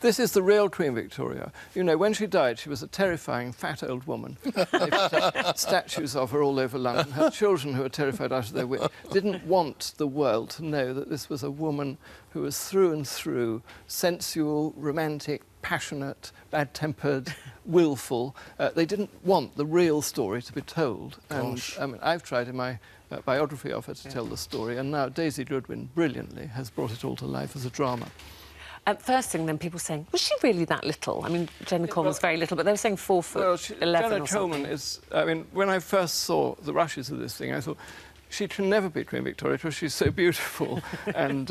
This is the real Queen Victoria. You know, when she died, she was a terrifying, fat old woman. They put up statues of her all over London. Her children, who were terrified out of their wit, didn't want the world to know that this was a woman who was through and through sensual, romantic, passionate, bad-tempered, willful. They didn't want the real story to be told. Gosh. And I mean, I've tried in my biography of her to tell the story, and now Daisy Goodwin brilliantly has brought it all to life as a drama. At first thing, then people saying, was she really that little? I mean, Jenna Coleman was very little, but they were saying 4 foot, well, 11 Jenna or something. Coleman is... I mean, when I first saw the rushes of this thing, I thought, she can never be Queen Victoria because she's so beautiful. And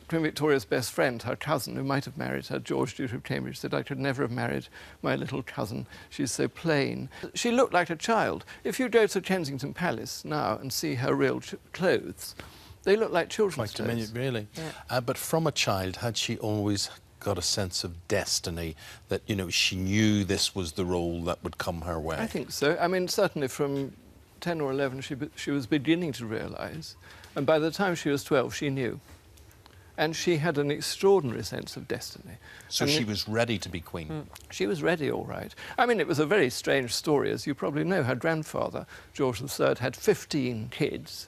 Queen Victoria's best friend, her cousin, who might have married her, George, Duke of Cambridge, said, I could never have married my little cousin. She's so plain. She looked like a child. If you go to Kensington Palace now and see her real clothes, they look like children's Quite clothes. diminutive, really. Yeah. But from a child, had she always got a sense of destiny, that, you know, she knew this was the role that would come her way? I think so. I mean, certainly from 10 or 11, she was beginning to realise, and by the time she was 12, she knew. And she had an extraordinary sense of destiny. So she was ready to be queen? She was ready, all right. I mean, it was a very strange story, as you probably know. Her grandfather, George III, had 15 kids.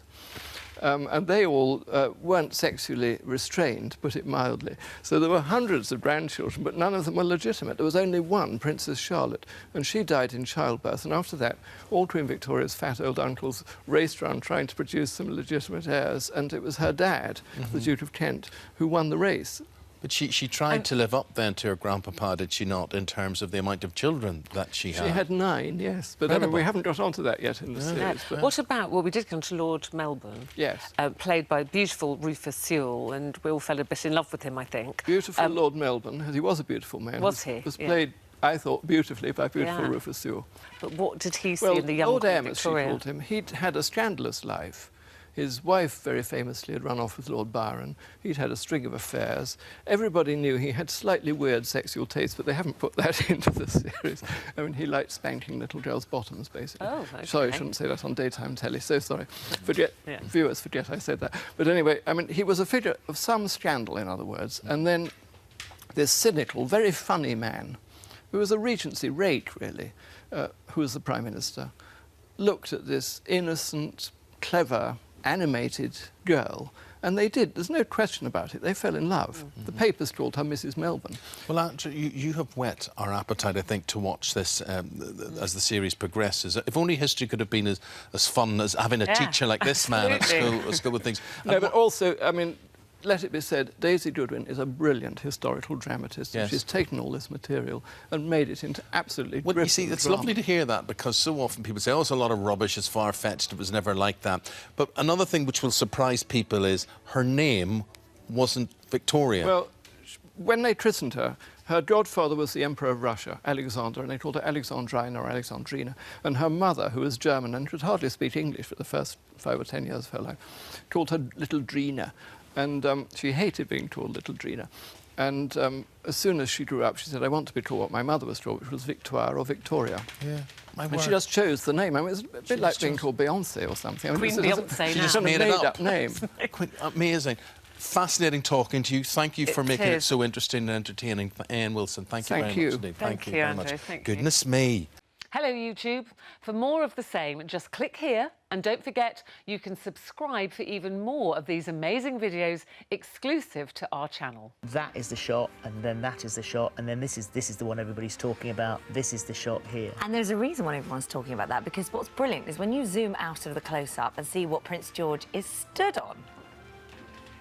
And they all weren't sexually restrained, to put it mildly. So there were hundreds of grandchildren, but none of them were legitimate. There was only one, Princess Charlotte, and she died in childbirth. And after that, all Queen Victoria's fat old uncles raced around trying to produce some legitimate heirs, and it was her dad, the Duke of Kent, who won the race. But she tried to live up then to her grandpapa, did she not, in terms of the amount of children that she had? She had 9, yes, but I mean, we haven't got onto that yet in the series. But... What about, well, we did come to Lord Melbourne. Yes. Played by beautiful Rufus Sewell, and we all fell a bit in love with him, I think. Beautiful Lord Melbourne, he was a beautiful man. Was he? Was played, I thought, beautifully by beautiful Yeah. Rufus Sewell. But what did he see Well, in the young Lord Queen M, as she Victoria? called him, he'd had a scandalous life. His wife, very famously, had run off with Lord Byron. He'd had a string of affairs. Everybody knew he had slightly weird sexual tastes, but they haven't put that into the series. I mean, he liked spanking little girls' bottoms, basically. Oh, okay. Sorry, I shouldn't say that on daytime telly. So sorry. Forget, Yeah. viewers forget I said that. But anyway, I mean, he was a figure of some scandal, in other words. And then this cynical, very funny man, who was a Regency rake, really, who was the Prime Minister, looked at this innocent, clever, animated girl, and they did. There's no question about it. They fell in love. The papers called her Mrs. Melbourne. Well, actually, you have whet our appetite, I think, to watch this as the series progresses. If only history could have been as fun as having a teacher like this man at school with things. No, but also, I mean, let it be said, Daisy Goodwin is a brilliant historical dramatist. Yes. And she's taken all this material and made it into absolutely Well, you see, gripping it's drama. lovely to hear that, because so often people say, oh, it's a lot of rubbish, it's far-fetched, it was never like that. But another thing which will surprise people is her name wasn't Victoria. Well, when they christened her, her godfather was the Emperor of Russia, Alexander, and they called her Alexandrina or Alexandrina. And her mother, who was German and could hardly speak English for the first 5 or 10 years of her life, called her Little Drina. And she hated being called Little Drina. And as soon as she grew up, she said, I want to be called what my mother was called, which was Victoire or Victoria. Yeah, my And word. she just chose the name. I mean, it's a bit like being called Beyonce or something. I mean, Queen it's Beyonce She now. just a made it up. made-up name. Amazing. Fascinating talking to you. Thank you for It making it is. so interesting and entertaining. Anne Wilson, thank you very much indeed. Thank you, very Andrew. much. Thank you. Goodness me. Hello, YouTube. For more of the same, just click here, and don't forget you can subscribe for even more of these amazing videos exclusive to our channel. That is the shot, and then that is the shot, and then this is the one everybody's talking about. This is the shot here. And there's a reason why everyone's talking about that, because what's brilliant is when you zoom out of the close-up and see what Prince George is stood on.